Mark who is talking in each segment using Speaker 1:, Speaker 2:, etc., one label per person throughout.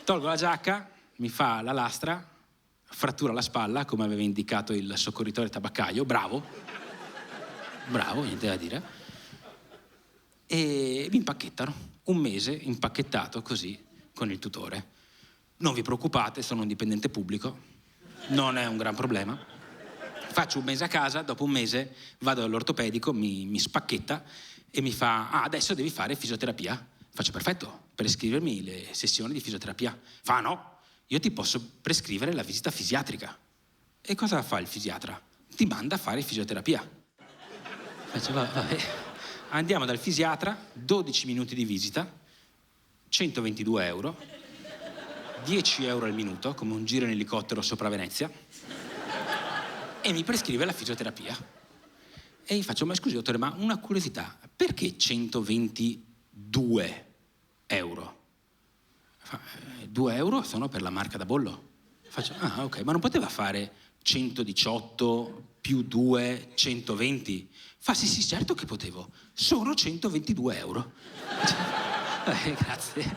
Speaker 1: Tolgo la giacca, mi fa la lastra, frattura la spalla, come aveva indicato il soccorritore tabaccaio, bravo, niente da dire, e mi impacchettano. Un mese impacchettato così con il tutore. Non vi preoccupate, sono un dipendente pubblico, non è un gran problema. Faccio un mese a casa, dopo un mese vado all'ortopedico, mi spacchetta e mi fa: adesso devi fare fisioterapia. Faccio: perfetto, prescrivermi le sessioni di fisioterapia. Fa: no, io ti posso prescrivere la visita fisiatrica. E cosa fa il fisiatra? Ti manda a fare fisioterapia. Faccio: vabbè. Andiamo dal fisiatra, 12 minuti di visita, 122 euro, 10 euro al minuto, come un giro in elicottero sopra Venezia, e mi prescrive la fisioterapia. E gli faccio: ma scusi dottore, ma una curiosità, perché 122 euro? Fa: 2 euro sono per la marca da bollo. Faccio: ok, ma non poteva fare 118 più 2, 120? Fa: sì, certo che potevo, sono 122 euro. Grazie.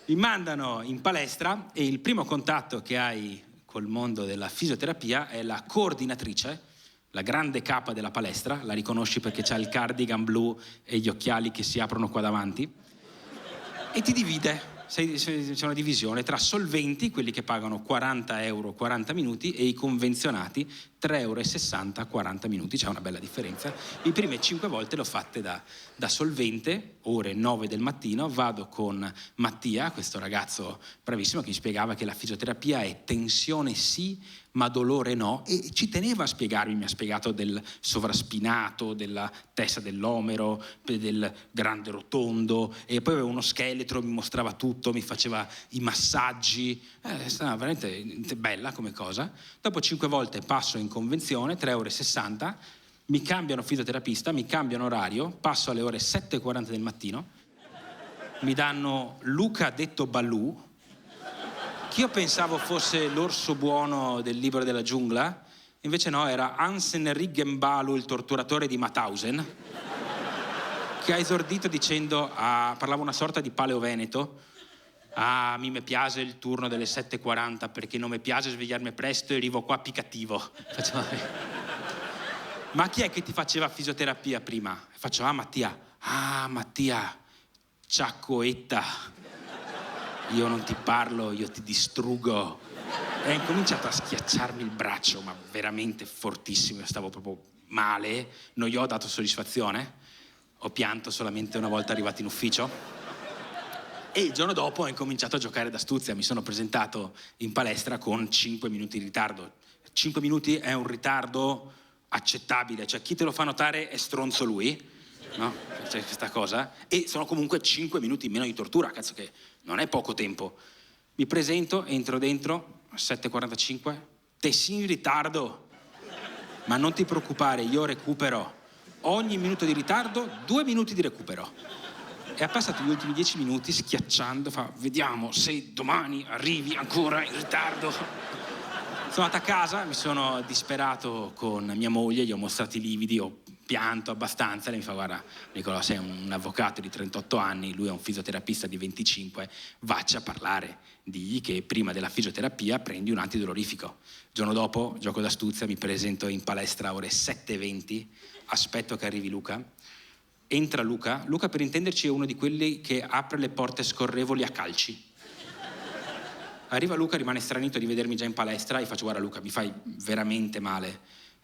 Speaker 1: Mi mandano in palestra e il primo contatto che hai col mondo della fisioterapia è la coordinatrice, la grande capa della palestra, la riconosci perché c'ha il cardigan blu e gli occhiali che si aprono qua davanti, e ti divide. C'è una divisione tra solventi, quelli che pagano 40 euro 40 minuti, e i convenzionati 3,60 euro 40 minuti. C'è una bella differenza. Le prime 5 volte l'ho fatte da solvente, ore 9 del mattino. Vado con Mattia, questo ragazzo bravissimo, che mi spiegava che la fisioterapia è tensione sì, ma dolore no, e ci teneva a spiegarmi. Mi ha spiegato del sovraspinato, della testa dell'omero, del grande rotondo, e poi aveva uno scheletro, mi mostrava tutto, mi faceva i massaggi. È stata veramente bella come cosa. Dopo 5 volte passo in convenzione, 3,60 euro, mi cambiano fisioterapista, mi cambiano orario, passo alle ore 7:40 del mattino, mi danno Luca detto Balù, che io pensavo fosse l'orso buono del libro della giungla, invece no, era Hansen Riggenbalu, il torturatore di Mauthausen, che ha esordito dicendo, parlava una sorta di paleo veneto: mi piace il turno delle 7:40 perché non mi piace svegliarmi presto e arrivo qua più cattivo. Faccio: ma chi è che ti faceva fisioterapia prima? Faccio: Mattia. Mattia, ciaccoetta, io non ti parlo, io ti distruggo. E ha incominciato a schiacciarmi il braccio, ma veramente fortissimo. Io stavo proprio male, non gli ho dato soddisfazione, ho pianto solamente una volta arrivato in ufficio. E il giorno dopo ho incominciato a giocare d'astuzia. Mi sono presentato in palestra con 5 minuti di ritardo. 5 minuti è un ritardo accettabile, cioè chi te lo fa notare è stronzo lui, no? C'è questa cosa. E sono comunque 5 minuti meno di tortura, cazzo, che non è poco tempo. Mi presento, entro dentro, 7:45, te sei in ritardo, ma non ti preoccupare, io recupero. Ogni minuto di ritardo, 2 minuti di recupero. E ha passato gli ultimi 10 minuti schiacciando, fa: vediamo se domani arrivi ancora in ritardo. Sono andato a casa, mi sono disperato con mia moglie, gli ho mostrato i lividi, ho pianto abbastanza. Lei mi fa: guarda Nicolò, sei un avvocato di 38 anni, lui è un fisioterapista di 25, vacci a parlare, digli che prima della fisioterapia prendi un antidolorifico. Il giorno dopo, gioco d'astuzia, mi presento in palestra ore 7:20, aspetto che arrivi Luca. Entra Luca, per intenderci è uno di quelli che apre le porte scorrevoli a calci. Arriva Luca, rimane stranito di vedermi già in palestra, e faccio: guarda Luca, mi fai veramente male,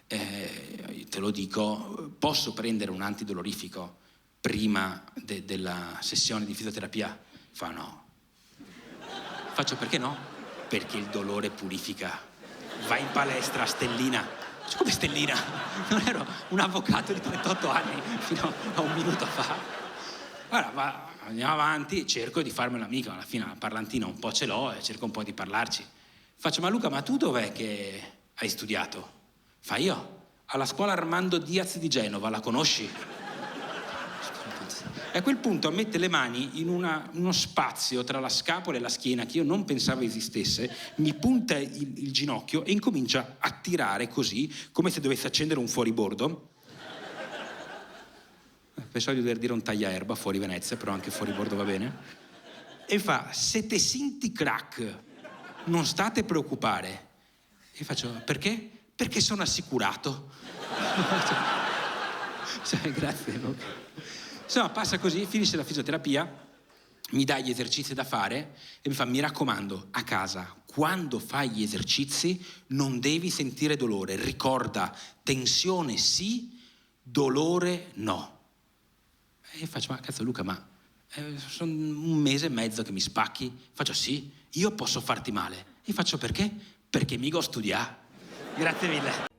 Speaker 1: te lo dico, posso prendere un antidolorifico prima della sessione di fisioterapia? Fa: no. Faccio: perché no? Perché il dolore purifica. Vai in palestra, stellina. Come stellina? Non ero un avvocato di 38 anni fino a un minuto fa. Allora, andiamo avanti, cerco di farmi un amico, alla fine la parlantina un po' ce l'ho e cerco un po' di parlarci. Faccio: ma Luca, ma tu dov'è che hai studiato? Fa: io? Alla scuola Armando Diaz di Genova, la conosci? E a quel punto mette le mani in uno spazio tra la scapola e la schiena che io non pensavo esistesse, mi punta il ginocchio e incomincia a tirare così, come se dovesse accendere un fuoribordo. Pensavo di dover dire un tagliaerba fuori Venezia, però anche fuoribordo va bene. E fa, se te senti crack, non state a preoccupare. E faccio, perché? Perché sono assicurato. Cioè, grazie. Insomma, passa così, finisce la fisioterapia, mi dà gli esercizi da fare e mi fa, mi raccomando, a casa, quando fai gli esercizi non devi sentire dolore. Ricorda, tensione sì, dolore no. E faccio, ma cazzo Luca, ma sono 1 mese e mezzo che mi spacchi. Faccio, sì, io posso farti male. E faccio, perché? Perché mica ho studiato. Grazie mille.